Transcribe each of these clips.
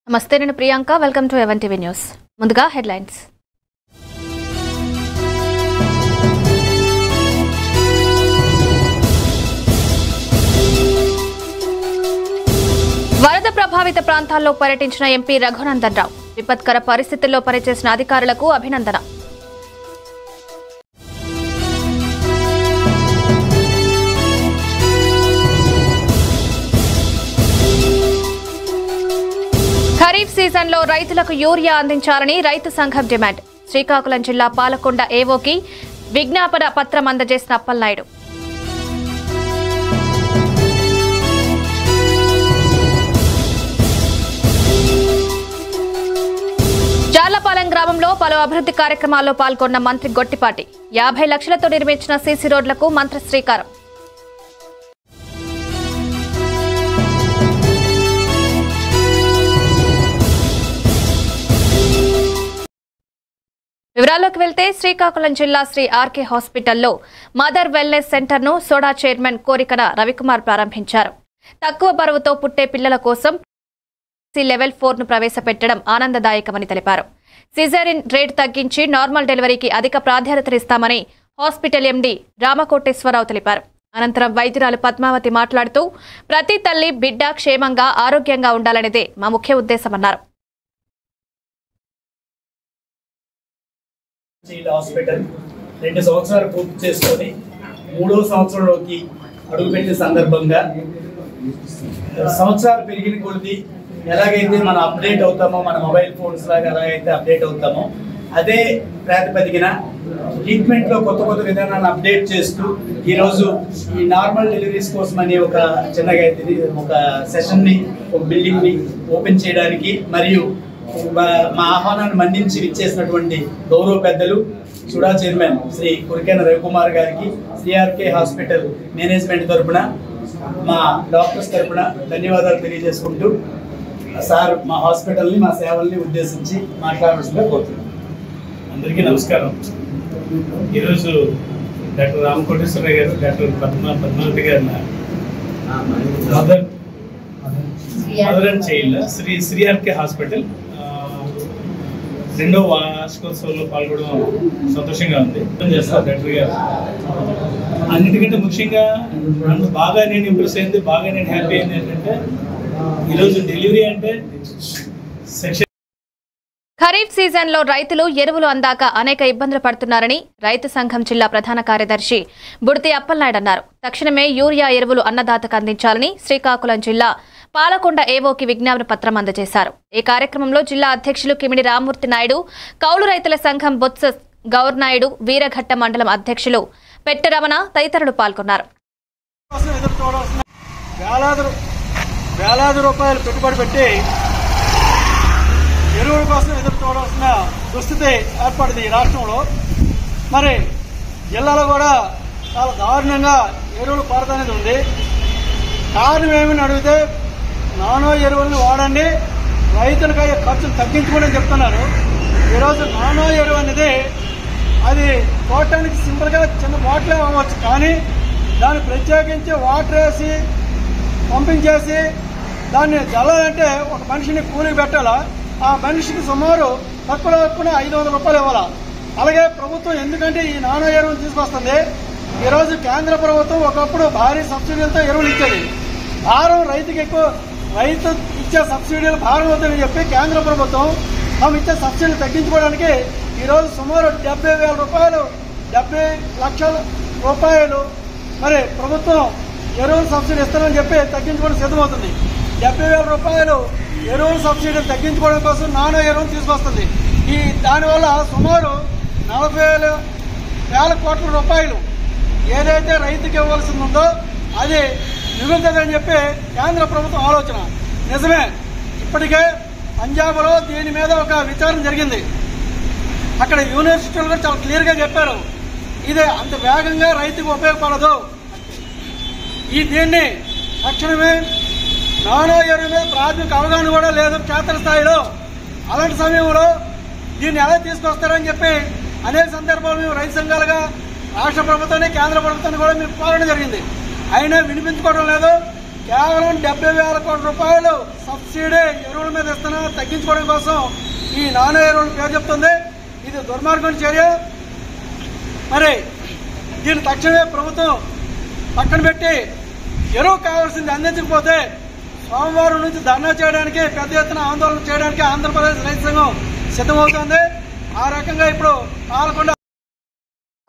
నమస్తే, నేను Priyanka. Welcome to even TV news. ముందుగా హెడ్లైన్స్. వరద ప్రభావిత ప్రాంతాల్లో పర్యటించిన ఎంపీ రఘునందన్ రావు విపత్కర పరిస్థితుల్లో పనిచేసిన అధికారులకు అభినందన. ఖరీఫ్ సీజన్లో రైతులకు యూరియా అందించాలని రైతు సంఘం డిమాండ్. శ్రీకాకుళం జిల్లా పాలకొండ ఏవోకి విజ్ఞాపన పత్రం అందజేసిన అప్పలనాయుడు. జార్లపాలెం గ్రామంలో పలు అభివృద్ధి కార్యక్రమాల్లో పాల్గొన్న మంత్రి గొట్టిపాటి. 50 లక్షలతో నిర్మించిన సీసీ రోడ్లకు మంత్రి శ్రీకారం. వివరాల్లోకి వెళ్తే శ్రీకాకుళం జిల్లా శ్రీ ఆర్కే హాస్పిటల్లో మదర్ వెల్నెస్ సెంటర్ను సోడా చైర్మన్ కోరికన రవికుమార్ ప్రారంభించారు. తక్కువ బరువుతో పుట్టే పిల్లల కోసం లెవెల్ 4ను ప్రవేశపెట్టడం ఆనందదాయకమని తెలిపారు. సిజేరియన్ రేట్ తగ్గించి నార్మల్ డెలివరీకి అధిక ప్రాధాన్యతనిస్తామని హాస్పిటల్ ఎండీ రామకోటేశ్వరరావు తెలిపారు. అనంతరం వైద్యురాలు పద్మావతి మాట్లాడుతూ ప్రతి తల్లి బిడ్డ క్షేమంగా ఆరోగ్యంగా ఉండాలనేదే మా ముఖ్య ఉద్దేశమన్నారు. హాస్పిటల్ 2 సంవత్సరాలు పూర్తి చేసుకొని 3వ సంవత్సరంలోకి అడుగుపెట్టిన సందర్భంగా సంవత్సరాలు పెరిగిన కొద్ది ఎలాగైతే మనం అప్డేట్ అవుతామో, మన మొబైల్ ఫోన్స్ లాగా ఎలాగైతే అప్డేట్ అవుతామో అదే ప్రాతిపదికన ట్రీట్మెంట్లో కొత్త విధానాన్ని అప్డేట్ చేస్తూ ఈరోజు ఈ నార్మల్ డెలివరీస్ కోసం అని ఒక చిన్నగా ఒక సెషన్ని, ఒక బిల్డింగ్ని ఓపెన్ చేయడానికి మరియు మా ఆహ్వానాన్ని మన్నించి విచ్చేసినటువంటి గౌరవ పెద్దలు సుడా చైర్మన్ శ్రీ కురికేన రవికుమార్ గారికి సిఆర్కే హాస్పిటల్ మేనేజ్మెంట్ తరపున, మా డాక్టర్స్ తరపున ధన్యవాదాలు తెలియజేసుకుంటూ సార్ మా హాస్పిటల్ని, మా సేవల్ని ఉద్దేశించి మాట్లాడాల్సిందిగా కోరుతున్నాను. అందరికీ నమస్కారం. ఈరోజు డాక్టర్ రామకోటేశ్వరరావు గారు, డాక్టర్ పద్మావతి గారు mother and child Sri R K hospital 2వ వార్షికోత్సవంలో పాల్గొనడం సంతోషంగా ఉంది. చేస్తారు డాక్టర్ గారు. అన్నిటికంటే ముఖ్యంగా నన్ను బాగా నేను ఇంప్రెస్ అయింది, బాగా నేను హ్యాపీ అయింది ఏంటంటే ఈరోజు డెలివరీ అంటే సెక్షన్. ఖరీఫ్ సీజన్లో రైతులు ఎరువులు అందాక అనేక ఇబ్బందులు పడుతున్నారని రైతు సంఘం జిల్లా ప్రధాన కార్యదర్శి బుడితి అప్పలనాయుడు అన్నారు. తక్షణమే యూరియా ఎరువులు అన్నదాతకు అందించాలని శ్రీకాకుళం జిల్లా పాలకొండ ఏవోకి విజ్ఞాపన పత్రం అందజేశారు. ఈ కార్యక్రమంలో జిల్లా అధ్యక్షులు కిమిడి రామ్మూర్తి నాయుడు, కౌలు రైతుల సంఘం బొత్స గౌర్నాయుడు, వీరఘట్ట మండలం అధ్యక్షులు పెట్టరమణ తదితరులు పాల్గొన్నారు. వేలాది రూపాయలు పెట్టుబడి పెట్టి ఎరువుల కోసం ఎదురు చూడాల్సిన దుస్థితి ఏర్పడింది ఈ రాష్ట్రంలో. మరి జిల్లాలో కూడా చాలా దారుణంగా ఎరువులు కొరత అనేది ఉంది. కారణం ఏమని అడిగితే నానో ఎరువులను వాడండి, రైతులకు అయ్యే ఖర్చులు తగ్గించుకోండి అని చెప్తున్నారు. ఈరోజు నానో ఎరువు అనేది అది చూడటానికి సింపుల్గా చిన్న బాటిలే అవ్వచ్చు, కానీ దాన్ని ప్రత్యేకించి వాటర్ వేసి పంపించేసి దాన్ని జల్లాలంటే ఒక మనిషిని కూలికి పెట్టాలా. ఆ మనిషికి సుమారు తక్కువ 500 రూపాయలు ఇవ్వాలా. అలాగే ప్రభుత్వం ఎందుకంటే ఈ నానో ఎరువులు తీసుకొస్తుంది. ఈరోజు కేంద్ర ప్రభుత్వం ఒకప్పుడు భారీ సబ్సిడీలతో ఎరువులు ఇచ్చేది. భారం రైతుకి ఎక్కువ, రైతు ఇచ్చే సబ్సిడీలు భారం అవుతుందని చెప్పి కేంద్ర ప్రభుత్వం తాము ఇచ్చే సబ్సిడీలు తగ్గించుకోవడానికి ఈరోజు సుమారు 70,000 రూపాయలు, 70 లక్షల రూపాయలు మరి ప్రభుత్వం ఎరువులు సబ్సిడీ ఇస్తారని చెప్పి తగ్గించుకోవడం సిద్ధమవుతుంది. 70,000 రూపాయలు ఎరువుల సబ్సిడీలు తగ్గించుకోవడం కోసం నానో ఎరువులు తీసుకొస్తుంది. దానివల్ల సుమారు 40,000 కోట్ల రూపాయలు ఏదైతే రైతుకి ఇవ్వాల్సింది ఉందో అది మిగులుతుందని చెప్పి కేంద్ర ప్రభుత్వం ఆలోచన. నిజమే, ఇప్పటికే పంజాబ్లో దీని మీద ఒక విచారణ జరిగింది. అక్కడ యూనివర్సిటీలు కూడా చాలా క్లియర్గా చెప్పారు, ఇది అంత వేగంగా రైతుకు ఉపయోగపడదు. దీన్ని తక్షణమే నానో ఎరువు మీద ప్రాథమిక అవగాహన కూడా లేదు క్షేత్రస్థాయిలో. అలాంటి సమయంలో దీన్ని ఎలా తీసుకొస్తారని చెప్పి అనేక సందర్భాలు మేము రైతు సంఘాలుగా రాష్ట్ర ప్రభుత్వాన్ని, కేంద్ర ప్రభుత్వాన్ని కూడా మేము కోరడం జరిగింది. అయినా వినిపించుకోవడం లేదు. కేవలం 70,000 కోట్ల రూపాయలు సబ్సిడీ ఎరువుల మీద ఇస్తున్నా తగ్గించుకోవడం కోసం ఈ నానో ఎరువుల పేరు చెప్తుంది. ఇది దుర్మార్గం చర్య. మరి దీన్ని తక్షణమే ప్రభుత్వం పక్కన పెట్టి ఎరువు కావాల్సింది అందించకపోతే సోమవారం నుంచి ధర్నా చేయడానికి, పెద్ద ఎత్తున ఆందోళన చేయడానికి ఆంధ్రప్రదేశ్ రైతు సంఘం సిద్ధమవుతోంది. ఆ రకంగా ఇప్పుడు పాల్గొండ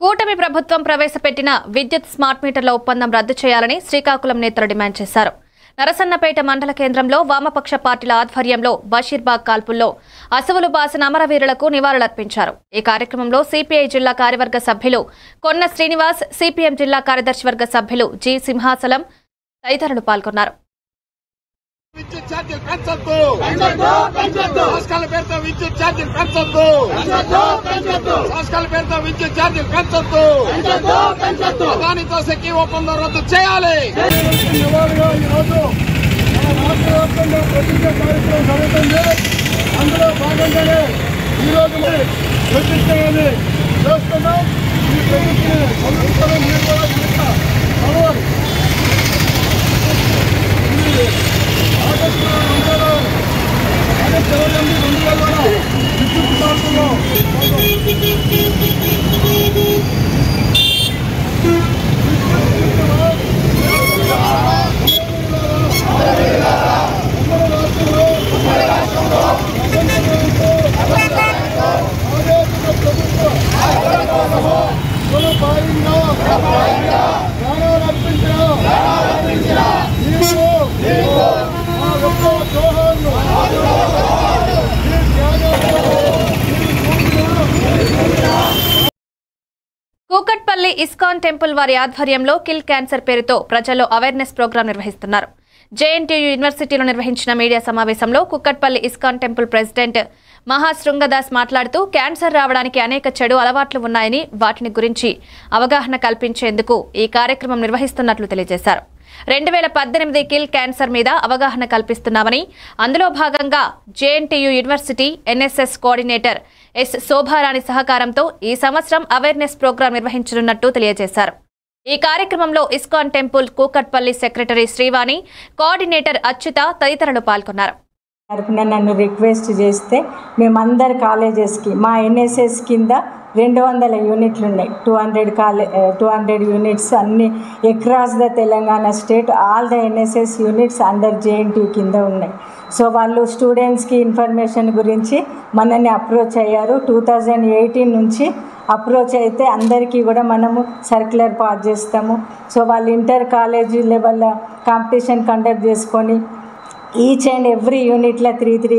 కూటమి ప్రభుత్వం ప్రవేశపెట్టిన విద్యుత్ స్మార్ట్ మీటర్ల ఒప్పందం రద్దు చేయాలని శ్రీకాకుళం నేతలు డిమాండ్ చేశారు. నరసన్నపేట మండల కేంద్రంలో వామపక్ష పార్టీల ఆధ్వర్యంలో బషీర్బాగ్ కాల్పుల్లో అసువులు బాసిన అమరవీరులకు నివాళులర్పించారు. ఈ కార్యక్రమంలో సిపిఐ జిల్లా కార్యవర్గ సభ్యులు కొన్న శ్రీనివాస్, సిపిఎం జిల్లా కార్యదర్శి వర్గ సభ్యులు జి సింహాచలం తదితరులు పాల్గొన్నారు. విద్యుత్ ఛార్జీలు పెంచొద్దు, సంస్కరణ పేరుతో విద్యుత్ ఛార్జీలు పెంచొద్దు, సంస్కరణ పేరుతో విద్యుత్ ఛార్జీలు పెంచొద్దు, దానితో సెక్కి ఒప్పందం రద్దు చేయాలి. ఈరోజు రాష్ట్ర వ్యాప్తంగా ప్రతిజ్ఞ కార్యక్రమం జరుగుతుంది. అందులో భాగంగానే ఈరోజు ప్రతిజ్ఞని చేస్తున్నాం. ఈ ప్రతిజ్ఞని సంవత్సరం మీరు కూడా చదవాలి. ఆగస్టు 2008 విద్యుత్ మార్పులో కూకట్పల్లి ఇస్కాన్ టెంపుల్ వారి ఆధ్వర్యంలో కిల్ క్యాన్సర్ పేరుతో ప్రజల్లో అవేర్నెస్ ప్రోగ్రాం నిర్వహిస్తున్నారు. జేఎన్టీయూ యూనివర్సిటీలో నిర్వహించిన మీడియా సమావేశంలో కూకట్పల్లి ఇస్కాన్ టెంపుల్ ప్రెసిడెంట్ మహాశృంగదాస్ మాట్లాడుతూ క్యాన్సర్ రావడానికి అనేక చెడు అలవాట్లు ఉన్నాయని, వాటిని గురించి అవగాహన కల్పించేందుకు ఈ కార్యక్రమం నిర్వహిస్తున్నట్లు తెలియజేశారు. 2018 కిల్ క్యాన్సర్ మీద అవగాహన కల్పిస్తున్నామని, అందులో భాగంగా JNTU university NSS coordinator yes Shobharani సహకారంతో ఈ సంవత్సరం అవేర్నెస్ ప్రోగ్రాం నిర్వహించనున్నట్టు తెలియజేశారు. ఈ కార్యక్రమంలో ISKCON temple Kukatpally secretary Srivani, coordinator Achyuta తదితరులు పాల్గొన్నారు. నన్ను రిక్వెస్ట్ చేస్తే మేమందరు కాలేజెస్కి మా ఎన్ఎస్ఎస్ కింద 200 యూనిట్లు ఉన్నాయి. 200 యూనిట్స్ అన్ని across the Telangana state. All the NSS units under JNT కింద ఉన్నాయి. సో వాళ్ళు స్టూడెంట్స్కి ఇన్ఫర్మేషన్ గురించి మనల్ని అప్రోచ్ అయ్యారు. 2018 నుంచి అప్రోచ్ అయితే అందరికీ కూడా మనము సర్క్యులర్ పాస్ చేస్తాము. సో వాళ్ళు inter college level competition conduct చేసుకొని ఈచ్ అండ్ ఎవ్రీ యూనిట్లో 3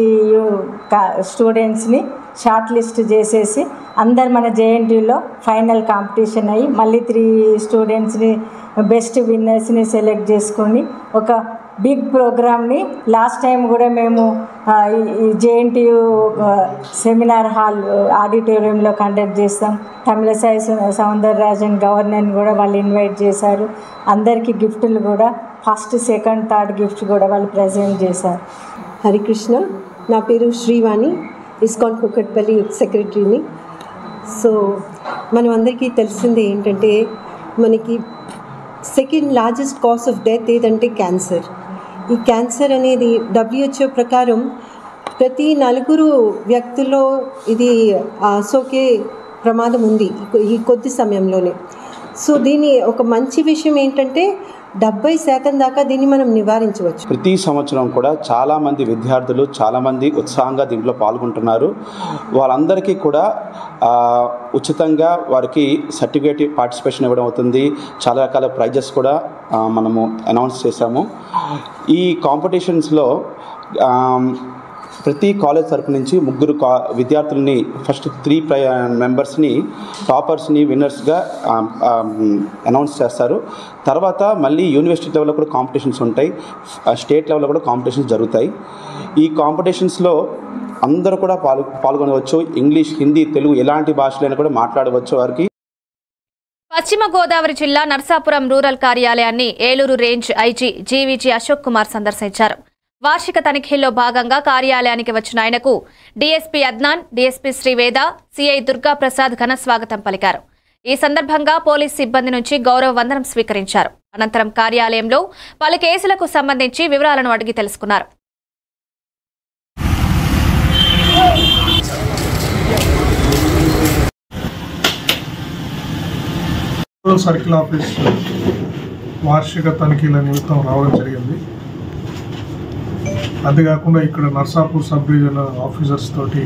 స్టూడెంట్స్ని షార్ట్ లిస్ట్ చేసేసి అందరు మన జేఎన్టీయూలో ఫైనల్ కాంపిటీషన్ అయ్యి మళ్ళీ 3 స్టూడెంట్స్ని బెస్ట్ విన్నర్స్ని సెలెక్ట్ చేసుకొని ఒక బిగ్ ప్రోగ్రామ్ని లాస్ట్ టైం కూడా మేము జేఎన్టీయూ సెమినార్ హాల్ ఆడిటోరియంలో కండక్ట్ చేస్తాం. తమిళసాయి సౌందరరాజన్ గవర్నర్ని కూడా వాళ్ళు ఇన్వైట్ చేశారు. అందరికీ గిఫ్టులు కూడా ఫస్ట్, సెకండ్, థర్డ్ గిఫ్ట్ కూడా వాళ్ళు ప్రజెంట్ చేశారు. హరికృష్ణ, నా పేరు శ్రీవాణి, ఇస్కాన్ కూకట్పల్లి సెక్రటరీని. సో మనం అందరికీ తెలిసిందే ఏంటంటే మనకి second largest cause of death ఏదంటే క్యాన్సర్. ఈ క్యాన్సర్ అనేది WHO ప్రకారం ప్రతి 4 వ్యక్తుల్లో ఇది సోకే ప్రమాదం ఉంది ఈ కొద్ది సమయంలోనే. సో దీని ఒక మంచి విషయం ఏంటంటే 70% దాకా దీన్ని మనం నివారించవచ్చు. ప్రతి సంవత్సరం కూడా చాలామంది విద్యార్థులు చాలామంది ఉత్సాహంగా దీంట్లో పాల్గొంటున్నారు. వాళ్ళందరికీ కూడా ఉచితంగా వారికి సర్టిఫికేట్ పార్టిసిపేషన్ ఇవ్వడం అవుతుంది. చాలా రకాల ప్రైజెస్ కూడా మనము అనౌన్స్ చేశాము. ఈ కాంపిటీషన్స్లో ప్రతి కాలేజ్ తరపు నుంచి 3 విద్యార్థులని ఫస్ట్ 3 మెంబర్స్ని టాపర్స్ని విన్నర్స్గా అనౌన్స్ చేస్తారు. తర్వాత మళ్ళీ యూనివర్సిటీ లెవెల్లో కూడా కాంపిటీషన్స్ ఉంటాయి, స్టేట్ లెవెల్లో కూడా కాంపిటీషన్స్ జరుగుతాయి. ఈ కాంపిటీషన్స్లో అందరూ కూడా పాల్గొనవచ్చు. ఇంగ్లీష్, హిందీ, తెలుగు ఎలాంటి భాషలైనా కూడా మాట్లాడవచ్చు. వారికి పశ్చిమ గోదావరి జిల్లా నర్సాపురం రూరల్ కార్యాలయాన్ని Eluru range IG GVG Ashok Kumar సందర్శించారు. వార్షిక తనిఖీల్లో భాగంగా కార్యాలయానికి వచ్చిన ఆయనకు DSP Adnan, DSP Sri Veda, CI Durga Prasad ఘన స్వాగతం పలికారు. ఈ సందర్భంగా పోలీస్ సిబ్బంది నుంచి గౌరవ వందనం స్వీకరించారు. అనంతరం కార్యాలయంలో పలు కేసులకు సంబంధించి వివరాలను అడిగి తెలుసుకున్నారు. సర్కిల్ ఆఫీస్ వార్షిక తనిఖీల నిమిత్తం రావడం జరిగింది. అంతేకాకుండా ఇక్కడ నర్సాపూర్ సబ్ డివిజనల్ ఆఫీసర్స్ తోటి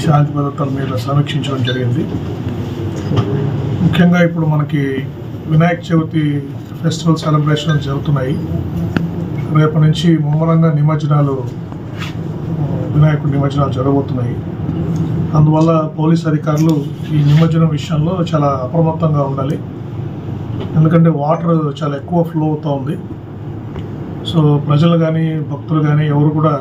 శాంతి భద్రతల మీద సమీక్షించడం జరిగింది. ముఖ్యంగా ఇప్పుడు మనకి వినాయక చవితి ఫెస్టివల్ సెలబ్రేషన్స్ జరుగుతున్నాయి. రేపటి నుంచి ముమ్మరంగా వినాయకుడి నిమజ్జనాలు జరగబోతున్నాయి. అందువల్ల పోలీస్ అధికారులు ఈ నిమజ్జనం విషయంలో చాలా అప్రమత్తంగా ఉండాలి. ఎందుకంటే వాటర్ చాలా ఎక్కువ ఫ్లో అవుతూ ఉంది. సో ప్రజలు కానీ భక్తులు కానీ ఎవరు కూడా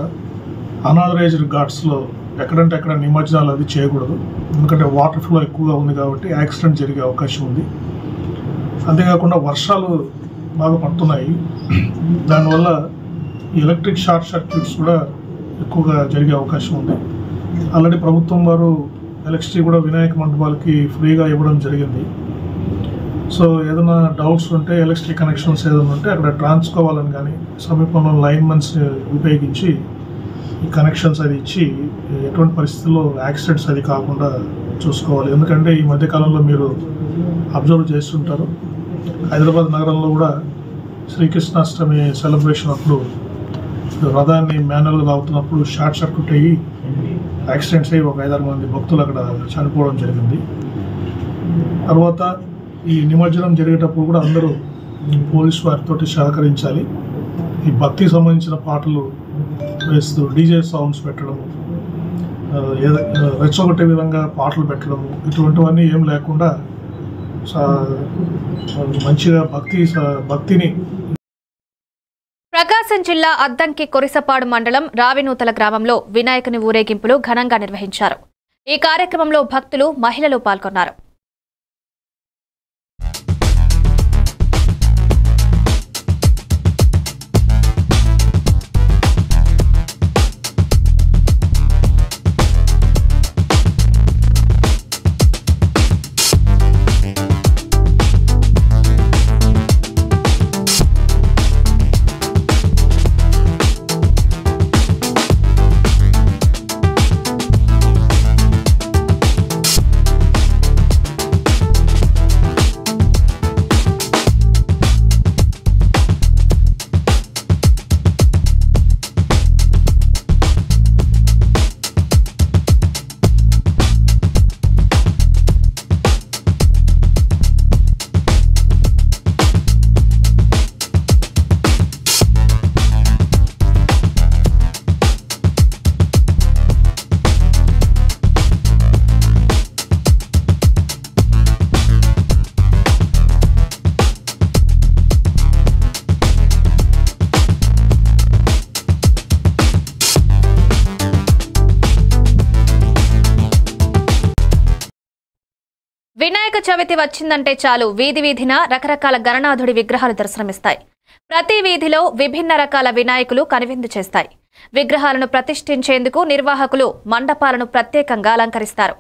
అనాథరైజ్డ్ ఘాట్స్లో ఎక్కడంటే అక్కడ నిమజ్జనాలు అది చేయకూడదు. ఎందుకంటే వాటర్ ఫ్లో ఎక్కువగా ఉంది కాబట్టి యాక్సిడెంట్ జరిగే అవకాశం ఉంది. అంతేకాకుండా వర్షాలు బాగా పడుతున్నాయి. దానివల్ల ఎలక్ట్రిక్ షార్ట్ సర్క్యూట్స్ కూడా ఎక్కువగా జరిగే అవకాశం ఉంది. ఆల్రెడీ ప్రభుత్వం వారు ఎలక్ట్రిసిటీ కూడా వినాయక మండపాలకి ఫ్రీగా ఇవ్వడం జరిగింది. సో ఏదైనా డౌట్స్ ఉంటే ఎలక్ట్రిసిటీ కనెక్షన్స్ ఏదైనా ఉంటే అక్కడ ట్రాన్స్కోవాలని కానీ సమీపంలో లైన్మెన్స్ ఉపయోగించి ఈ కనెక్షన్స్ అది ఇచ్చి ఎటువంటి పరిస్థితుల్లో యాక్సిడెంట్స్ అది కాకుండా చూసుకోవాలి. ఎందుకంటే ఈ మధ్యకాలంలో మీరు అబ్జర్వ్ చేస్తుంటారు, హైదరాబాద్ నగరంలో కూడా శ్రీకృష్ణాష్టమి సెలబ్రేషన్ అప్పుడు రథాన్ని మాన్యువల్గా లాగుతున్నప్పుడు షార్ట్ సర్క్యూట్ అయ్యి యాక్సిడెంట్స్ అయ్యి ఒక 5-6 మంది భక్తులు అక్కడ చనిపోవడం జరిగింది. తర్వాత ఈ నిమజ్జనం జరిగేటప్పుడు కూడా అందరూ పోలీసు వారితో సహకరించాలి. ఈ భక్తికి సంబంధించిన పాటలు వేస్తూ డీజే సౌండ్స్ పెట్టడము, రెచ్చగొట్టే విధంగా పాటలు పెట్టడము ఇటువంటివన్నీ ఏం లేకుండా మంచిగా భక్తిని. ప్రకాశం జిల్లా అద్దంకి కొరిసపాడు మండలం రావినూతల గ్రామంలో వినాయకుని ఊరేగింపులు ఘనంగా నిర్వహించారు. ఈ కార్యక్రమంలో భక్తులు, మహిళలు పాల్గొన్నారు. వినాయక చవితి వచ్చిందంటే చాలు వీధి వీధిన రకరకాల గణనాథుడి విగ్రహాలు దర్శనమిస్తాయి. ప్రతి వీధిలో విభిన్న రకాల వినాయకులు కనువిందు చేస్తాయి. విగ్రహాలను ప్రతిష్ఠించేందుకు నిర్వాహకులు మండపాలను ప్రత్యేకంగా అలంకరిస్తారు.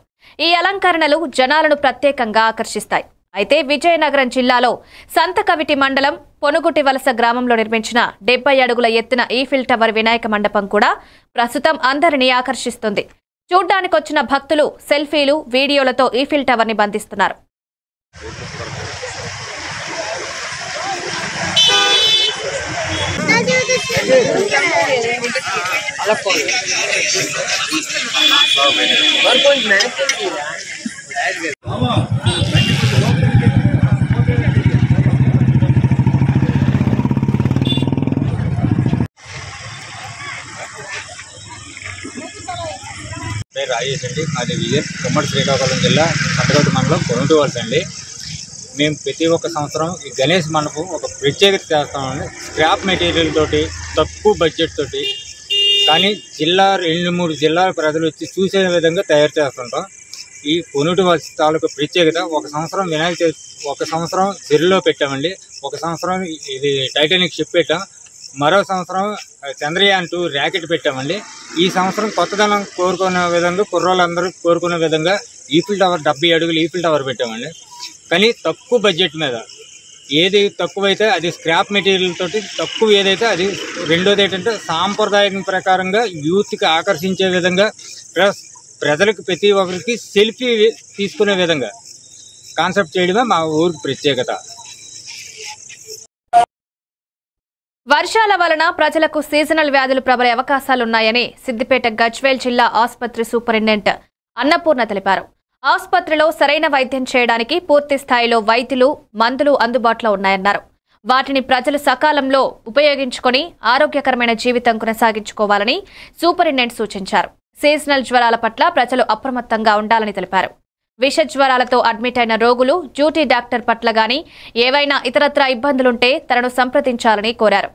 ఈ అలంకరణలు జనాలను ప్రత్యేకంగా ఆకర్షిస్తాయి. అయితే విజయనగరం జిల్లాలో సంతకవిటి మండలం పొనుగుటి వలస గ్రామంలో నిర్మించిన 70 అడుగుల ఎత్తున ఈఫిల్ టవర్ వినాయక మండపం కూడా ప్రస్తుతం అందరినీ ఆకర్షిస్తుంది. చూడ్డానికొచ్చిన భక్తులు సెల్ఫీలు, వీడియోలతో ఈఫిల్ టవర్ ని బంధిస్తున్నారు. పేరు రాజేష్ అండి. మాది విజయ్ ఉమ్మడి శ్రీకాకుళం జిల్లా సంతకవిటి మండలం పొనుగుటి వలస అండి. మేము ప్రతి ఒక్క సంవత్సరం ఈ గణేష్ మండపం ఒక ప్రత్యేకత చేస్తామండి. స్క్రాప్ మెటీరియల్ తోటి, తక్కువ బడ్జెట్ తోటి, కానీ 2-3 జిల్లాల ప్రజలు వచ్చి చూసే విధంగా తయారు చేస్తుంటాం. ఈ పొనుగుటి వలస తాలూకు ప్రత్యేకత ఒక సంవత్సరం ఒక సంవత్సరం చెరువులో పెట్టామండి, ఒక సంవత్సరం ఇది టైటానిక్ షిప్ పెట్టాం, మరో సంవత్సరం చంద్రయాన్ 2 ర్యాకెట్ పెట్టామండి. ఈ సంవత్సరం కొత్తదనం కోరుకునే విధంగా, కుర్రోళ్ళందరూ కోరుకునే విధంగా ఈఫిల్ టవర్ 70 అడుగులు ఈఫిల్ టవర్ పెట్టామండి. కానీ తక్కువ బడ్జెట్ మీద ఏది తక్కువైతే అది స్క్రాప్ మెటీరియల్ తోటి తక్కువ ఏదైతే అది. రెండోది ఏంటంటే సాంప్రదాయం ప్రకారంగా యూత్కి ఆకర్షించే విధంగా ప్లస్ ప్రజలకు ప్రతి ఒక్కరికి సెల్ఫీ తీసుకునే విధంగా కాన్సెప్ట్ చేయడమే మా ఊరికి ప్రత్యేకత. వర్షాల వలన ప్రజలకు సీజనల్ వ్యాధులు ప్రబలే అవకాశాలున్నాయని సిద్దిపేట గజ్వేల్ జిల్లా ఆసుపత్రి సూపరింటెండెంట్ అన్నపూర్ణ తెలిపారు. ఆసుపత్రిలో సరైన వైద్యం చేయడానికి పూర్తి స్థాయిలో వైద్యులు, మందులు అందుబాటులో ఉన్నాయన్నారు. వాటిని ప్రజలు సకాలంలో ఉపయోగించుకొని ఆరోగ్యకరమైన జీవితం కొనసాగించుకోవాలని సూపరింటెండెంట్ సూచించారు. సీజనల్ జ్వరాల పట్ల ప్రజలు అప్రమత్తంగా ఉండాలని తెలిపారు. విష జ్వరాలతో అడ్మిట్ అయిన రోగులు డ్యూటీ డాక్టర్ పట్ల గాని ఏవైనా ఇతరత్రా ఇబ్బందులుంటే తనను సంప్రదించాలని కోరారు.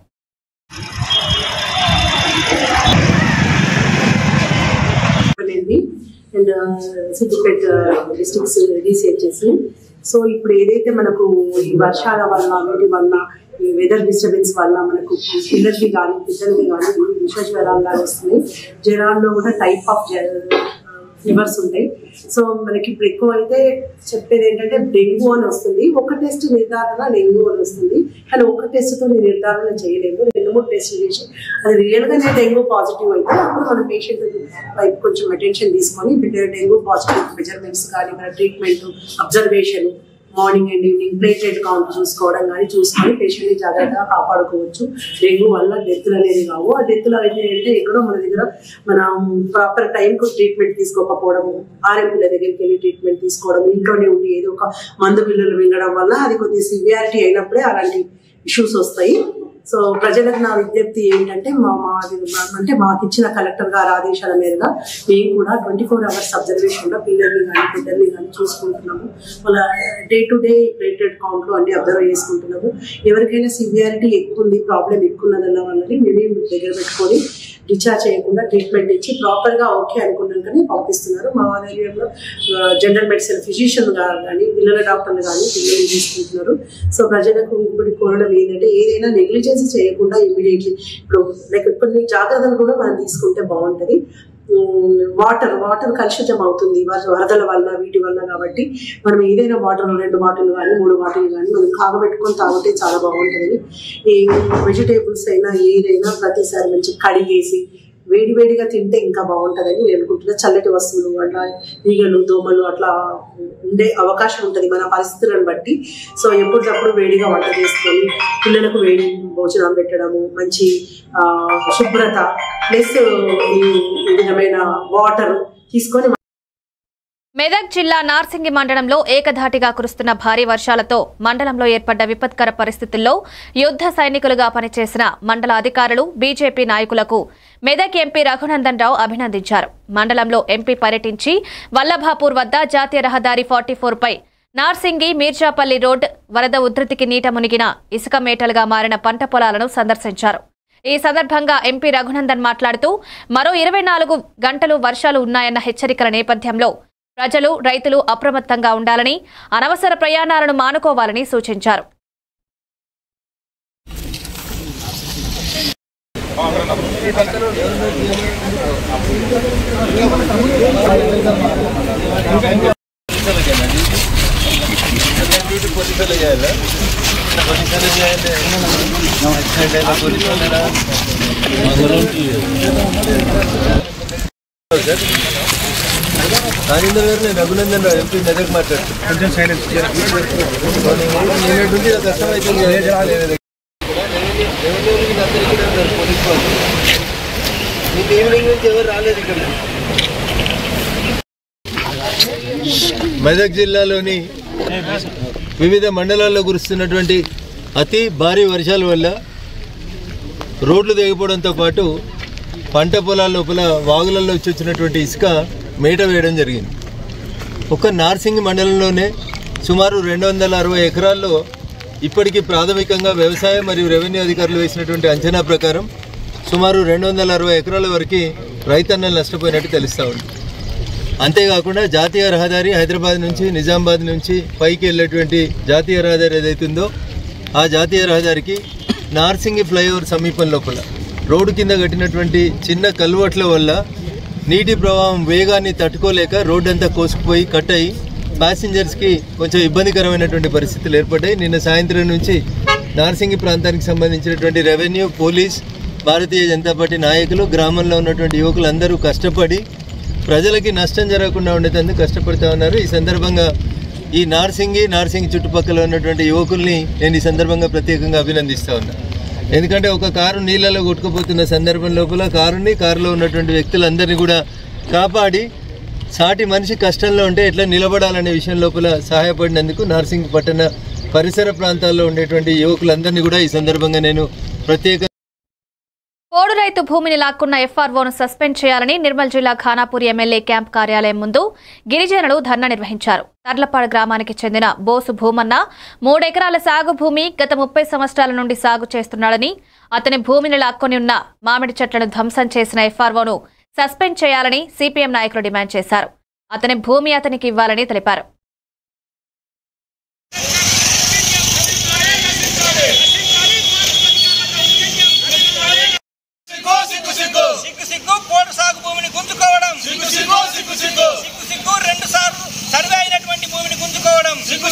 And Siddipet districts DCHS. So ఇప్పుడు ఏదైతే మనకు ఈ వర్షాల వల్ల వీటి వల్ల ఈ వెదర్ డిస్టర్బెన్స్ వల్ల మనకు పిల్లలకి కానీ పెద్దలకి కానీ విష జ్వరాలు వస్తున్నాయి. జ్వరాల్లో కూడా టైప్ ఆఫ్ ఫీవర్స్ ఉంటాయి. సో మనకి ఇప్పుడు ఎక్కువ అయితే చెప్పేది ఏంటంటే డెంగ్యూ అని వస్తుంది. ఒక టెస్ట్ నిర్ధారణ డెంగ్యూ అని వస్తుంది, కానీ ఒక టెస్ట్తో నిర్ధారణ చేయలేము. 2-3 టెస్టులు చేసి అది రియల్గానే డెంగ్యూ పాజిటివ్ అయితే అప్పుడు మన పేషెంట్ వైపు కొంచెం అటెన్షన్ తీసుకొని డెంగ్యూ పాజిటివ్ మెజర్మెంట్స్ కానీ మన treatment, observation, morning and evening platelet count చూసుకోవడం కానీ చూసుకొని పేషెంట్ని జాగ్రత్తగా కాపాడుకోవచ్చు. డెంగ్యూ వల్ల డెత్తులు అనేది కావు. ఆ డెత్తులు అయితే అంటే ఎక్కడో మన దగ్గర మనం ప్రాపర్ టైంకు ట్రీట్మెంట్ తీసుకోకపోవడము, RMPల దగ్గరికి వెళ్ళి ట్రీట్మెంట్ తీసుకోవడం, ఇంట్లోనే ఉండి ఏదో ఒక మందు బిల్లులు మింగడం వల్ల అది కొద్దిగా సివియారిటీ అయినప్పుడే అలాంటి ఇష్యూస్ వస్తాయి. సో ప్రజలకు నా విజ్ఞప్తి ఏంటంటే మాకు ఇచ్చిన కలెక్టర్ గారి ఆదేశాల మీదుగా మేము కూడా 24 hours అబ్జర్వేషన్లో పిల్లల్ని కానీ పెద్దల్ని కానీ చూసుకుంటున్నాము. వాళ్ళ డే టు డే ప్లేటెడ్ కౌంట్లు అన్ని అబ్జర్వ్ చేసుకుంటున్నాము. ఎవరికైనా సివియారిటీ ఎక్కువ ఉంది, ప్రాబ్లం ఎక్కువ ఉన్నదన్న వాళ్ళని మేమే దగ్గర పెట్టుకొని డిశ్చార్జ్ చేయకుండా ట్రీట్మెంట్ ఇచ్చి ప్రాపర్గా ఓకే అనుకున్నాకనే పంపిస్తున్నారు. మా ఆధ్వర్యంలో జనరల్ మెడిసిన్ ఫిజిషియన్ గారు కానీ పిల్లల డాక్టర్లు కానీ పిల్లలు తీసుకుంటున్నారు. సో ప్రజలకు ఇంకొకటి కోరడం ఏంటంటే ఏదైనా నెగ్లిజెన్స్ చేయకుండా ఇమీడియట్లీ ఇప్పుడు లైక్ కొన్ని జాగ్రత్తలు కూడా మనం తీసుకుంటే బాగుంటుంది. వాటర్ కలుషితం అవుతుంది వరదల వల్ల వీటి వల్ల. కాబట్టి మనం ఏదైనా వాటర్ 2 బాటిల్ కానీ 3 బాటిల్ కానీ మనం కాగబెట్టుకొని తాగితే చాలా బాగుంటుంది. ఈ వెజిటేబుల్స్ అయినా ఏదైనా ప్రతిసారి మంచి కడిగేసి వేడివేడిగా తింటే ఇంకా బాగుంటుందని నేను అనుకుంటున్నా. చల్లటి వస్తువులు అట్లా ఈగలు, దోమలు అట్లా ఉండే అవకాశం ఉంటుంది మన పరిస్థితులను బట్టి. సో ఎప్పటికప్పుడు వేడిగా వంట చేసుకొని పిల్లలకు వేడి భోజనం పెట్టడము, మంచి శుభ్రత ప్లస్ ఈ విధమైన వాటర్ తీసుకొని. మెదక్ జిల్లా నార్సింగి మండలంలో ఏకధాటిగా కురుస్తున్న భారీ వర్షాలతో మండలంలో ఏర్పడ్డ విపత్కర పరిస్థితుల్లో యుద్ధ సైనికులుగా పనిచేసిన మండల అధికారులు, బీజేపీ నాయకులకు మెదక్ ఎంపీ రఘునందన్ రావు అభినందించారు. మండలంలో ఎంపీ పర్యటించి వల్లభాపూర్ వద్ద జాతీయ రహదారి 44పై నార్సింగి మీర్జాపల్లి రోడ్ వరద ఉధృతికి నీట మునిగిన ఇసుక మేటలుగా మారిన పంట పొలాలను సందర్శించారు. ఈ సందర్భంగా ఎంపీ రఘునందన్ మాట్లాడుతూ మరో 24 గంటలు వర్షాలు ఉన్నాయన్న హెచ్చరికల నేపథ్యంలో ప్రజలు, రైతులు అప్రమత్తంగా ఉండాలని, అనవసర ప్రయాణాలను మానుకోవాలని సూచించారు. రాజేందర్ గారు, నేను రఘునందన్ రావు, ఎంపీ మెదక్ మాట్లాడుతున్నాను. కొంచెం సైలెన్స్ నిన్నటి కష్టమైతుంది. పోలీస్ వాళ్ళు మీకు ఈవినింగ్ నుంచి ఎవరు రాలేదు ఇక్కడ. మెదక్ జిల్లాలోని వివిధ మండలాల్లో కురుస్తున్నటువంటి అతి భారీ వర్షాల వల్ల రోడ్లు తెగిపోవడంతో పాటు పంట పొలాల లోపల వాగులలో వచ్చినటువంటి ఇసుక మేట వేయడం జరిగింది. ఒక్క నార్సింగి మండలంలోనే సుమారు 260 ఎకరాల్లో ఇప్పటికీ ప్రాథమికంగా వ్యవసాయ మరియు రెవెన్యూ అధికారులు వేసినటువంటి అంచనా ప్రకారం సుమారు 260 ఎకరాల వరకు రైతన్నలు నష్టపోయినట్టు తెలుస్తూ ఉంది. అంతేకాకుండా జాతీయ రహదారి హైదరాబాద్ నుంచి నిజామాబాద్ నుంచి పైకి వెళ్ళేటువంటి జాతీయ రహదారి ఏదైతుందో ఆ జాతీయ రహదారికి నార్సింగి ఫ్లైఓవర్ సమీపం లోపల రోడ్డు కింద కట్టినటువంటి చిన్న కల్వర్ట్ల వల్ల నీటి ప్రవాహం వేగాన్ని తట్టుకోలేక రోడ్డు అంతా కోసుకుపోయి కట్ అయ్యి ప్యాసింజర్స్కి కొంచెం ఇబ్బందికరమైనటువంటి పరిస్థితులు ఏర్పడ్డాయి. నిన్న సాయంత్రం నుంచి నార్సింగి ప్రాంతానికి సంబంధించినటువంటి revenue, police, Bharatiya Janata party నాయకులు, గ్రామంలో ఉన్నటువంటి యువకులు అందరూ కష్టపడి ప్రజలకి నష్టం జరగకుండా ఉండేందుకు కష్టపడుతూ ఉన్నారు. ఈ సందర్భంగా ఈ నార్సింగి చుట్టుపక్కల ఉన్నటువంటి యువకుల్ని నేను ఈ సందర్భంగా ప్రత్యేకంగా అభినందిస్తూ ఉన్నాను. ఎందుకంటే ఒక కారు నీళ్ళలో కొట్టుకుపోతున్న సందర్భం లోపల కారులో ఉన్నటువంటి వ్యక్తులందరినీ కూడా కాపాడి సాటి మనిషి కష్టంలో ఉంటే ఎట్లా నిలబడాలనే విషయం లోపల సహాయపడినందుకు నార్సింగి పట్టణ పరిసర ప్రాంతాల్లో ఉండేటువంటి యువకులందరినీ కూడా ఈ సందర్భంగా నేను ప్రత్యేక పోడు రైతు భూమిని లాక్కున్న ఎఫ్ఆర్ఓను సస్పెండ్ చేయాలని నిర్మల్ జిల్లా ఖానాపూర్ ఎమ్మెల్యే క్యాంప్ కార్యాలయం ముందు గిరిజనులు ధర్నా నిర్వహించారు. తర్లపాడు గ్రామానికి చెందిన బోసు భూమన్న 3 ఎకరాల సాగు భూమి గత 30 సంవత్సరాల నుండి సాగు చేస్తున్నాడని, అతని భూమిని లాక్కొని ఉన్న మామిడి చెట్లను ధ్వంసం చేసిన ఎఫ్ఆర్ఓను సస్పెండ్ చేయాలని సిపిఎం నాయకులు డిమాండ్ చేశారు. అతని భూమి అతనికి ఇవ్వాలని తెలిపారు. పోడు సాగు భూమిని గుంజుకోవడం, రెండు సార్లు సర్వే అయినటువంటి భూమిని గుంజుకోవడం, 2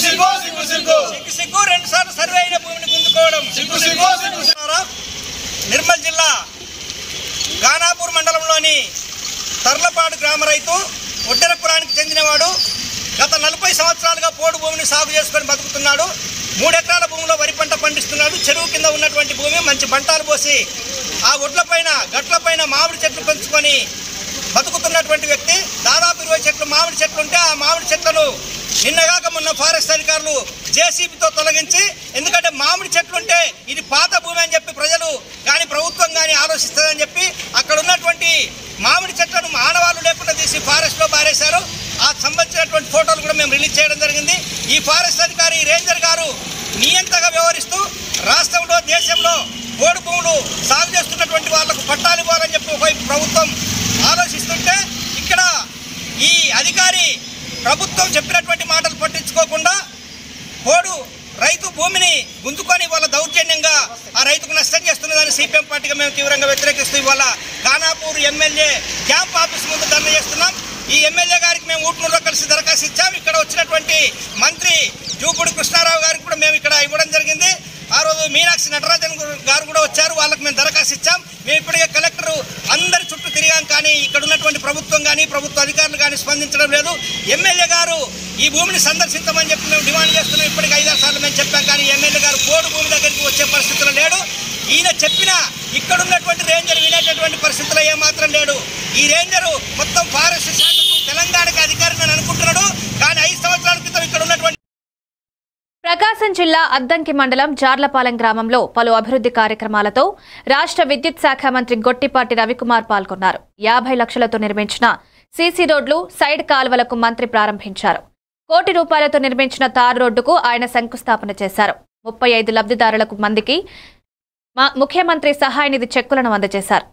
సార్లు సర్వే అయిన భూమిని గుంజుకోవడం. నిర్మల్ జిల్లా ఖానాపూర్ మండలంలోని తర్లపాడు గ్రామ రైతు ఒడ్డెరపురానికి చెందినవాడు. గత 40 సంవత్సరాలుగా పోడు భూమిని సాగు చేసుకొని బతుకుతున్నాడు. 3 ఎకరాల భూమిలో వరి పంట పండిస్తున్నాడు. చెరువు కింద ఉన్నటువంటి భూమి మంచి పంటలు పోసి ఆ ఒడ్లపైన గట్లపైన మామిడి చెట్లు పెంచుకొని బతుకుతున్నటువంటి వ్యక్తి. దాదాపు 20 చెట్లు మామిడి చెట్లు ఉంటే ఆ మామిడి చెట్లను నిన్నగాక మొన్న ఫారెస్ట్ అధికారులు జేసీబీతో తొలగించి, ఎందుకంటే మామిడి చెట్లుంటే ఇది పాత భూమి అని చెప్పి ప్రజలు కానీ ప్రభుత్వం కానీ ఆలోచిస్తుందని చెప్పి అక్కడ ఉన్నటువంటి మామిడి చెట్లను ఆనవాళ్లు లేకుండా తీసి ఫారెస్ట్లో పారేశారు. ఆ సంబంధించినటువంటి ఫోటోలు కూడా మేము రిలీజ్ చేయడం జరిగింది. ఈ ఫారెస్ట్ అధికారి రేంజర్ గారు నియంతగా వ్యవహరిస్తూ రాష్ట్రంలో దేశంలో పోడు భూములు సాగు చేస్తున్నటువంటి వాళ్లకు పట్టాలు ఇవ్వాలని చెప్పి ప్రభుత్వం ఆలోచిస్తుంటే, ఇక్కడ ఈ అధికారి ప్రభుత్వం చెప్పినటువంటి మాటలు పట్టించుకోకుండా పోడు రైతు భూమిని గుంజుకొని వాళ్ళ దౌర్జన్యంగా ఆ రైతుకు నష్టం చేస్తున్నదని సిపిఎం పార్టీగా మేము తీవ్రంగా వ్యతిరేకిస్తూ ఇవాళ ఖానాపూర్ ఎమ్మెల్యే క్యాంప్ ఆఫీస్ ముందు ధర్నా చేస్తున్నాం. ఈ ఎమ్మెల్యే గారికి మేము ఊట్నూరులో కలిసి దరఖాస్తు ఇచ్చాం. ఇక్కడ వచ్చినటువంటి మంత్రి జూపూడి కృష్ణారావు గారికి కూడా మేము ఇక్కడ ఇవ్వడం జరిగింది. ఆ రోజు మీనాక్షి నటరాజన్ గారు కూడా వచ్చారు, వాళ్ళకి మేము దరఖాస్తు ఇచ్చాం. మేము ఇప్పటికే కలెక్టర్ అందరి చుట్టూ తిరిగాం, కానీ ఇక్కడ ఉన్నటువంటి ప్రభుత్వం కానీ ప్రభుత్వ అధికారులు కానీ స్పందించడం లేదు. ఎమ్మెల్యే గారు ఈ భూమిని సందర్శించమని చెప్పి మేము డిమాండ్ చేస్తున్నాం. ఇప్పటికి 5-6 సార్లు మేము చెప్పాం, కానీ ఎమ్మెల్యే గారు పోడు భూమి దగ్గరికి వచ్చే పరిస్థితులు లేడు. ఈయన చెప్పినా ఇక్కడ ఉన్నటువంటి రేంజర్ వినేటటువంటి పరిస్థితులు ఏమాత్రం లేడు. ఈ రేంజరు మొత్తం ఫారెస్ట్ శాఖకు తెలంగాణకి అధికారిని అనుకుంటున్నాడు, కానీ 5 సంవత్సరాల క్రితం ఇక్కడ ఉన్నటువంటి ప్రకాశం జిల్లా అద్దంకి మండలం జార్లపాలెం గ్రామంలో పలు అభివృద్ధి కార్యక్రమాలతో రాష్ట్ర విద్యుత్ శాఖ మంత్రి గొట్టిపాటి రవికుమార్ పాల్గొన్నారు. 50 లక్షలతో నిర్మించిన సీసీ రోడ్లు, సైడ్ కాలువలకు మంత్రి ప్రారంభించారు. ₹1 కోటి నిర్మించిన తార్ రోడ్డుకు ఆయన శంకుస్థాపన చేశారు. 35 లబ్ధిదారులకు మందికి ముఖ్యమంత్రి సహాయ నిధి చెక్కులను అందజేశారు.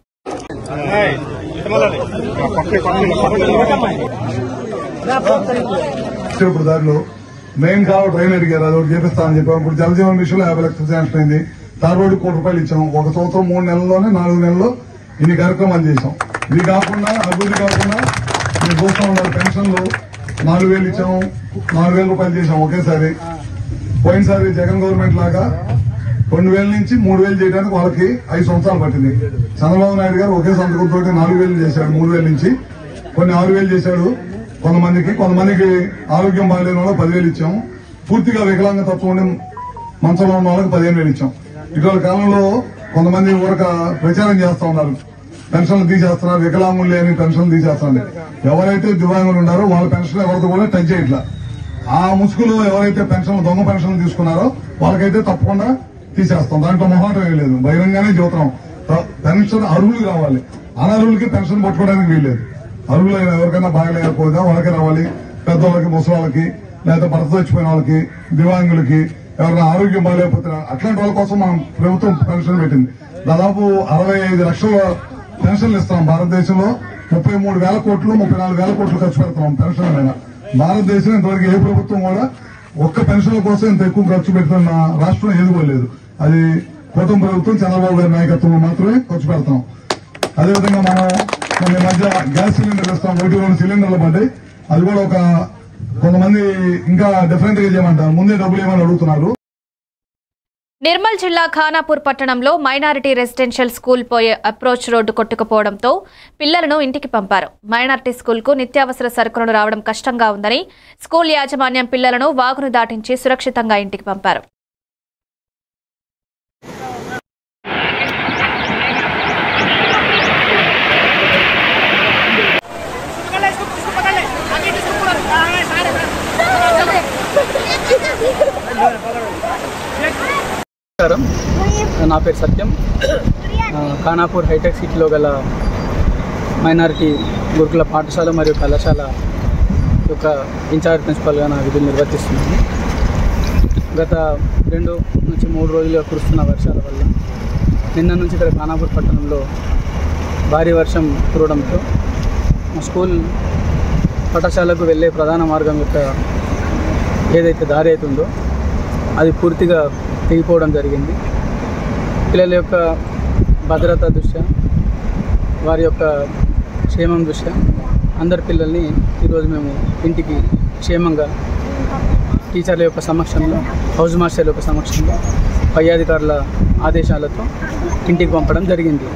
మెయిన్ కావాలి ట్రైన్ అడిగారు, అది ఒకటి చేపిస్తామని చెప్పాం. ఇప్పుడు జలజీవన్ విషయంలో 50 లక్షలు శాంక్షన్ అయింది. తార్ రోడ్డు ₹1 కోటి ఇచ్చాం. 1 సంవత్సరం 3 నెలల్లోనే 4 నెలల్లో ఇన్ని కార్యక్రమాలు చేశాం. ఇది కాకుండా అభివృద్ధి కాకుండా మీరు చూస్తూ ఉన్నారు, పెన్షన్లు 4,000 ఇచ్చాము, ₹4,000 చేశాం ఒకేసారి. పోయినసారి జగన్ గవర్నమెంట్ లాగా 2,000 నుంచి 3,000 చేయడానికి వాళ్ళకి 5 సంవత్సరాలు పట్టింది. చంద్రబాబు నాయుడు గారు ఒకే సంతకంతో 4,000 చేశాడు, 3,000 నుంచి కొన్ని 6,000 చేశాడు కొంతమందికి ఆరోగ్యం బాగాలేని వాళ్ళకి 10,000 ఇచ్చాము. పూర్తిగా వికలాంగ తత్వం ఉండి మంచంలో ఉన్న వాళ్ళకి 15,000 ఇచ్చాం. ఇటీవల కాలంలో కొంతమంది ఊరక ప్రచారం చేస్తా ఉన్నారు, పెన్షన్లు తీసేస్తున్నారు, వికలాంగులు లేని పెన్షన్లు తీసేస్తున్నారు. ఎవరైతే దివ్యాంగులు ఉన్నారో వాళ్ళ పెన్షన్ ఎవరితో కూడా టచ్ చేయట్లా. ఆ ముసుగులో ఎవరైతే పెన్షన్లు దొంగ పెన్షన్లు తీసుకున్నారో వాళ్ళకైతే తప్పకుండా తీసేస్తాం. దాంట్లో మొహాటం ఏం లేదు, బహిరంగానే చూద్దాం. పెన్షన్ అర్హులు కావాలి, అనర్హులకి పెన్షన్ పట్టుకోవడానికి వీల్లేదు. అర్హులైన ఎవరికైనా బాగలేకపోయినా వాళ్ళకే రావాలి. పెద్దవాళ్ళకి, ముసలాళ్ళకి, లేదా భర్త చచ్చిపోయిన వాళ్ళకి, దివ్యాంగులకి, ఎవరైనా ఆరోగ్యం బాగలేకపోతే అట్లాంటి వాళ్ళ కోసం మనం ప్రభుత్వం పెన్షన్ పెట్టింది. దాదాపు 65 లక్షల పెన్షన్లు ఇస్తాం. భారతదేశంలో 33,000 కోట్లు 34,000 కోట్లు ఖర్చు పెడుతున్నాం పెన్షన్ మీద. భారతదేశం ఇంతవరకు ఏ ప్రభుత్వం కూడా ఒక్క పెన్షన్ల కోసం ఇంత ఎక్కువ ఖర్చు పెడుతున్న రాష్ట్రం ఎదుర్కోలేదు. అది కూటమి ప్రభుత్వం చంద్రబాబు గారి నాయకత్వంలో మాత్రమే ఖర్చు పెడతాం. అదేవిధంగా మనం కొన్ని మధ్య గ్యాస్ సిలిండర్లు ఇస్తాం, 1-2 సిలిండర్లు పడ్డాయి. అది కూడా ఒక కొంతమంది ఇంకా డిఫరెంట్ గా చేయమంటారు, ముందే డబ్బులు ఏమని అడుగుతున్నారు. నిర్మల్ జిల్లా ఖానాపూర్ పట్టణంలో మైనారిటీ రెసిడెన్షియల్ స్కూల్ పోయే అప్రోచ్ రోడ్డు కొట్టుకుపోవడంతో పిల్లలను ఇంటికి పంపారు. మైనారిటీ స్కూల్కు నిత్యావసర సరుకులను రావడం కష్టంగా ఉందని స్కూల్ యాజమాన్యం పిల్లలను వాగును దాటించి సురక్షితంగా ఇంటికి పంపారు. నా పేరు సత్యం. ఖానాపూర్ హైటెక్ సిటీలో గల మైనారిటీ గురుకుల పాఠశాల మరియు కళాశాల యొక్క ఇన్ఛార్జ్ ప్రిన్సిపల్గా నా విధులు నిర్వర్తిస్తున్నాను. గత 2 నుంచి 3 రోజులుగా కురుస్తున్న వర్షాల వల్ల నిన్న నుంచి ఇక్కడ ఖానాపూర్ పట్టణంలో భారీ వర్షం కురవడంతో మా స్కూల్ పాఠశాలకు వెళ్ళే ప్రధాన మార్గం యొక్క ఏదైతే దారి అవుతుందో అది పూర్తిగా తెగిపోవడం జరిగింది. పిల్లల యొక్క భద్రత దృష్ట్యా, వారి యొక్క క్షేమం దృష్ట్యా అందరి పిల్లల్ని ఈరోజు మేము ఇంటికి క్షేమంగా టీచర్ల యొక్క సమక్షంలో, హౌస్ మాస్టర్ల యొక్క సమక్షంలో, పై అధికారుల ఆదేశాలతో ఇంటికి పంపడం జరిగింది.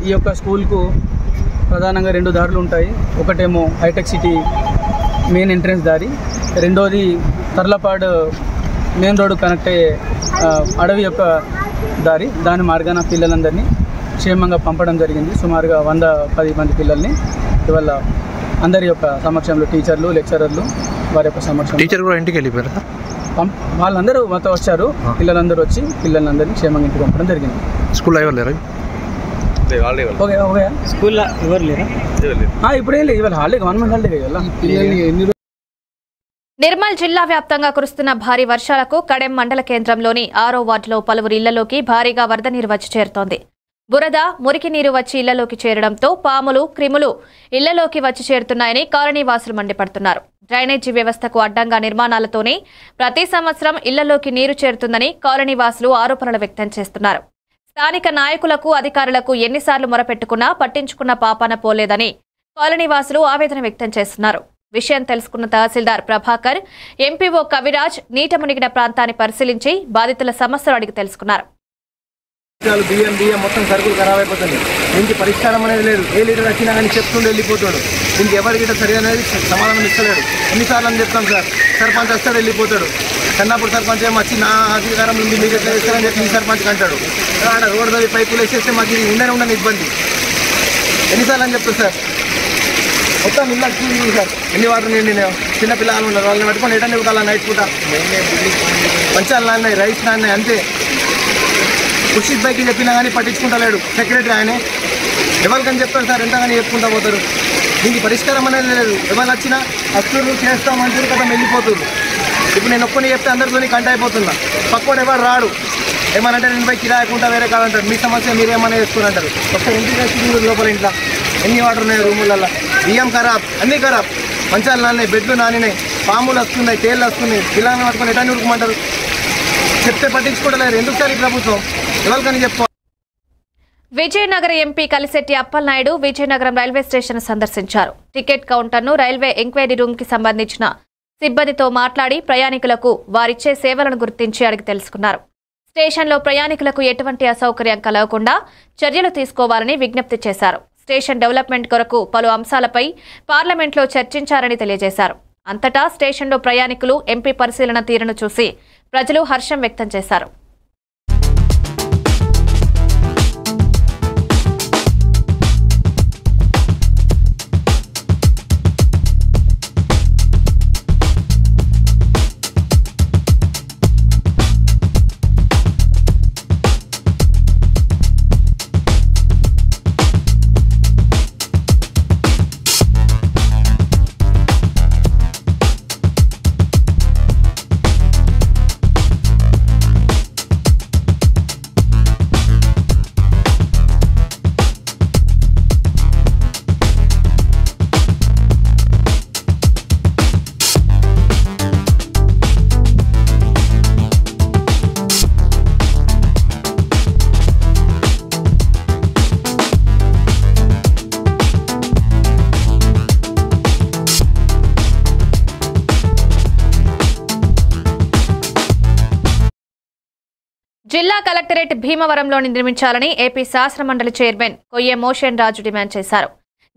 ఈ యొక్క స్కూల్కు ప్రధానంగా 2 దారులు ఉంటాయి. ఒకటేమో హైటెక్ సిటీ మెయిన్ ఎంట్రన్స్ దారి, రెండోది తర్లపాడు మెయిన్ రోడ్డు కనెక్ట్ అయ్యే అడవి యొక్క దారి. దాని మార్గాన పిల్లలందరినీ క్షేమంగా పంపడం జరిగింది. సుమారుగా 110 మంది పిల్లల్ని ఇవాళ అందరి యొక్క సమక్షంలో, టీచర్లు, లెక్చరర్లు వారి యొక్క సమక్షంలో. టీచర్ కూడా ఇంటికి వెళ్ళిపోయారు. వాళ్ళందరూ మాతో వచ్చారు. పిల్లలందరూ వచ్చి పిల్లలందరినీ క్షేమంగా ఇంటికి పంపడం జరిగింది. స్కూల్లో ఎవరు లేరు? స్కూల్లో ఎవరు లేరు? ఇప్పుడేం లేదు. ఇవాళ హాలిడే, గవర్నమెంట్ హాలిడే కదా. పిల్లల్ని నిర్మల్ జిల్లా వ్యాప్తంగా కురుస్తున్న భారీ వర్షాలకు కడెం మండల కేంద్రంలోని 6వ వార్డులో పలువురు ఇళ్లలోకి భారీగా వరద నీరు వచ్చి చేరుతోంది. బురద, మురికి నీరు వచ్చి ఇళ్లలోకి చేరడంతో పాములు, క్రిములు ఇళ్లలోకి వచ్చి చేరుతున్నాయని కాలనీవాసులు మండిపడుతున్నారు. డ్రైనేజీ వ్యవస్థకు అడ్డంగా నిర్మాణాలతోనే ప్రతి సంవత్సరం ఇళ్లలోకి నీరు చేరుతుందని కాలనీవాసులు ఆరోపణలు వ్యక్తం చేస్తున్నారు. స్థానిక నాయకులకు, అధికారులకు ఎన్నిసార్లు మొరపెట్టుకున్నా పట్టించుకున్న పాపాన పోలేదని కాలనీవాసులు ఆవేదన వ్యక్తం చేస్తున్నారు. విషయం తెలుసుకున్న తహసీల్దార్ ప్రభాకర్, ఎంపీఓ కవిరాజ్ నీట మునిగిన ప్రాంతాన్ని పరిశీలించి బాధితుల సమస్యలు అడిగి తెలుసుకున్నారు. బియ్యం మొత్తం సరుకులు ఖరాబ్ అయిపోతుంది. దీనికి పరిష్కారం అనేది లేదు. ఏ లీడర్ వచ్చినా కానీ చెప్తుండే వెళ్ళిపోతాడు. దీనికి ఎవరికి సరి అనేది సమాధానం ఇస్తలేడు. ఎన్నిసార్లు అని చెప్తాం సార్. సర్పంచ్ వస్తాడు, వెళ్ళిపోతాడు. కన్నాపూర్ సర్పంచ్ ఏమో వచ్చి నా అధికారం ఉంది, మీరు ఎట్లా చేస్తారని చెప్పి ఈ సర్పంచ్కి అంటాడు. ఆడ రోడ్డు మీద పైపులు వేసేస్తే మాకు ఇది ఉండని ఇబ్బంది. ఎన్నిసార్లు అని చెప్తారు సార్. మొత్తం ఇల్లు వచ్చింది సార్. ఎన్ని వాటర్ నిండి చిన్న పిల్లలు ఉన్నారు, వాళ్ళని పట్టుకొని ఎటన్నీ ఇవ్వాలి. నైట్ పూట మంచాలు నాన్నాయి, రైస్ నాన్నాయి, అంతే. ఖుషిద్ బైకి చెప్పినా కానీ పట్టించుకుంటలేడు సెక్రటరీ. ఆయనే ఎవరికని చెప్తారు సార్, ఎంతగాని చెప్పుకుంటా పోతారు. దీనికి పరిష్కారం అనేది లేదు. ఎవరు వచ్చినా అస్తులు చేస్తామంటారు కదా, వెళ్ళిపోతారు. ఇప్పుడు నేను ఒక్కని చెప్తే అందరితో కంట అయిపోతున్నా. పక్కోడు ఎవరు రాడు. ఏమనంటే నేను పోయి కిరాయకుంటా వేరే కాదంటారు. మీ సమస్య మీరేమన్నా చేసుకుని ఒకసారి ఇంటికి వచ్చి లోపల ఇంట్లో ఎన్ని వాటర్ ఉన్నాయి, రూములలో బియ్యం ఖరాబ్, అన్నీ ఖరాబ్. మంచాలు నాన్నాయి, బెడ్లు నానినాయి, పాములు వస్తున్నాయి, తేళ్ళు వస్తున్నాయి. పిల్లల్ని పట్టుకొని ఎటన్నీ ఉరుకుమంటారు. చెప్తే పట్టించుకోవట్లేదు. ఎందుకు సార్ ఈ ప్రభుత్వం? ఎవరికని చెప్పుకో. Vizianagaram MP Kalisetti Appalanaidu Vizianagaram railway station సందర్శించారు. టికెట్ కౌంటర్ను, రైల్వే ఎంక్వైరీ రూమ్ కి సంబంధించిన సిబ్బందితో మాట్లాడి ప్రయాణికులకు వారిచ్చే సేవలను గుర్తించి అడిగి తెలుసుకున్నారు. స్టేషన్లో ప్రయాణికులకు ఎటువంటి అసౌకర్యం కలగకుండా చర్యలు తీసుకోవాలని విజ్ఞప్తి చేశారు. స్టేషన్ డెవలప్మెంట్ కొరకు పలు అంశాలపై పార్లమెంట్లో చర్చించారని తెలియజేశారు. అంతటా స్టేషన్లో ప్రయాణికులు ఎంపీ పరిశీలన తీరును చూసి ప్రజలు హర్షం వ్యక్తం చేశారు. జిల్లా కలెక్టరేట్ భీమవరంలోని నిర్మించాలని ఏపీ శాసనమండలి చైర్మన్ కొయ్యే మోషన్ రాజు డిమాండ్ చేశారు.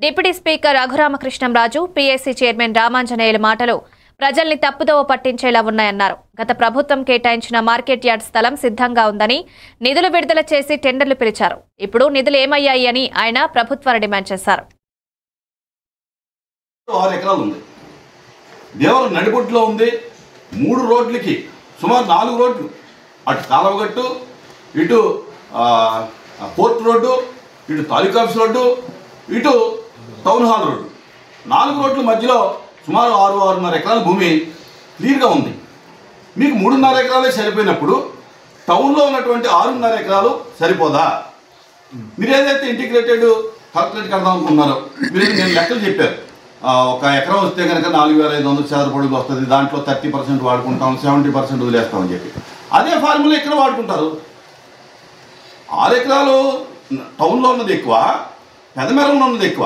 Deputy speaker Raghurama Krishnam Raju, PAC chairman రామాంజనేయుల మాటలు ప్రజల్ని తప్పుదోవ పట్టించేలా ఉన్నాయన్నారు. గత ప్రభుత్వం కేటాయించిన మార్కెట్ యార్డ్ స్థలం సిద్ధంగా ఉందని నిధులు విడుదల చేసి టెండర్లు పిలిచారు. ఇప్పుడు నిధులు ఏమయ్యాయి అని ఆయన ప్రభుత్వాన్ని డిమాండ్ చేశారు. 6 ఎకరాలు ఉంది. దేవరం నడిబొట్టులో ఉంది. 3 రోడ్లకి సుమారు 4 రోడ్లు, అటు కాలవగట్టు, ఇటు పోర్ట్ రోడ్డు, ఇటు తాలూకా ఆఫీస్ రోడ్డు, ఇటు టౌన్ హాల్ రోడ్డు, 4 రోడ్ల మధ్యలో సుమారు 6-6.5 ఎకరాల భూమి క్లియర్గా ఉంది. మీకు 3.5 ఎకరాలే సరిపోయినప్పుడు టౌన్లో ఉన్నటువంటి 6.5 ఎకరాలు సరిపోదా? మీరు ఏదైతే ఇంటిగ్రేటెడ్ కలెక్టరేట్ కడదాం అనుకున్నారో మీరు నేను లెక్కలు చెప్పారు. 1 ఎకరం వస్తే కనుక 4,500 చదరపు అడుగులు వస్తుంది. దాంట్లో 30% వాడుకుంటాం, 70% వదిలేస్తామని చెప్పి అదే ఫార్ములా ఇక్కడ వాడుకుంటారు. 6 ఎకరాలు టౌన్లో ఉన్నది ఎక్కువ, పెదమెరంలో ఉన్నది ఎక్కువ.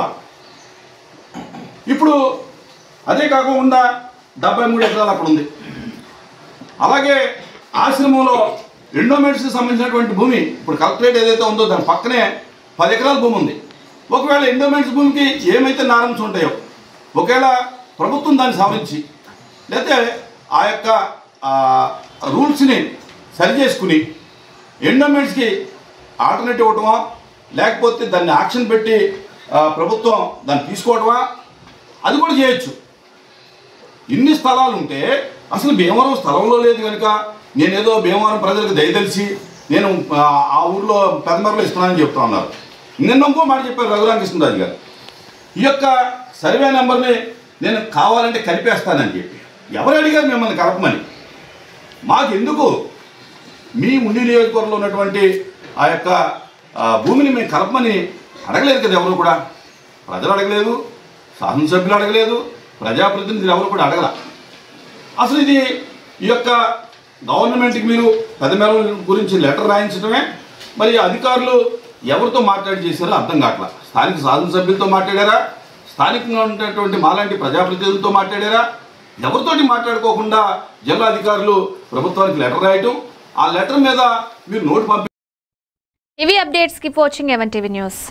ఇప్పుడు అదే కాకుండా 73 ఎకరాలు అక్కడ ఉంది. అలాగే ఆశ్రమంలో ఎండోమెంట్స్కి సంబంధించినటువంటి భూమి ఇప్పుడు కలెక్టరేట్ ఏదైతే ఉందో దాని పక్కనే 10 ఎకరాల భూమి ఉంది. ఒకవేళ ఎండోమెంట్స్ భూమికి ఏమైతే నారమ్స్ ఉంటాయో ఒకవేళ ప్రభుత్వం దాన్ని సవరించి లేకపోతే ఆ యొక్క రూల్స్ని సరి చేసుకుని ఎండోమెంట్స్కి ఆల్టర్నేటివ్ ఇవ్వటమా, లేకపోతే దాన్ని యాక్షన్ పెట్టి ప్రభుత్వం దాన్ని తీసుకోవటమా, అది కూడా చేయొచ్చు. ఇన్ని స్థలాలు ఉంటే అసలు భీమవరం స్థలంలో లేదు కనుక నేనేదో భీమవరం ప్రజలకు దయతలిసి నేను ఆ ఊర్లో పెదమరలో ఇస్తున్నానని చెప్తా ఉన్నారు. నిన్న ఇంకో మాట చెప్పారు రఘురామకృష్ణరాజు గారు, ఈ యొక్క సర్వే నెంబర్ని నేను కావాలంటే కలిపేస్తానని చెప్పి. ఎవరు అడిగారు మిమ్మల్ని కలపమని? మాకెందుకు? మీ ఉండి నియోజకవర్గంలో ఉన్నటువంటి ఆ యొక్క భూమిని మేము కలపమని అడగలేదు కదా ఎవరు కూడా. ప్రజలు అడగలేదు, శాసనసభ్యులు అడగలేదు, ప్రజాప్రతినిధులు ఎవరు కూడా అడగల. అసలు ఇది ఈ యొక్క గవర్నమెంట్కి మీరు పెదమెరం గురించి లెటర్ రాయించడమే, మరి అధికారులు ఎవరితో మాట్లాడి చేశారో అర్థం కావట్లా. స్థానిక శాసనసభ్యులతో మాట్లాడారా, స్థానికంగా ఉన్నటువంటి మాలాంటి ప్రజాప్రతినిధులతో మాట్లాడారా? ఎవరితోటి మాట్లాడుకోకుండా జిల్లా అధికారులు ప్రభుత్వానికి లెటర్ రాయటం, ఆ లెటర్ మీద మీరు నోటు పంపి. ఇవి updates. Keep watching MNTV news.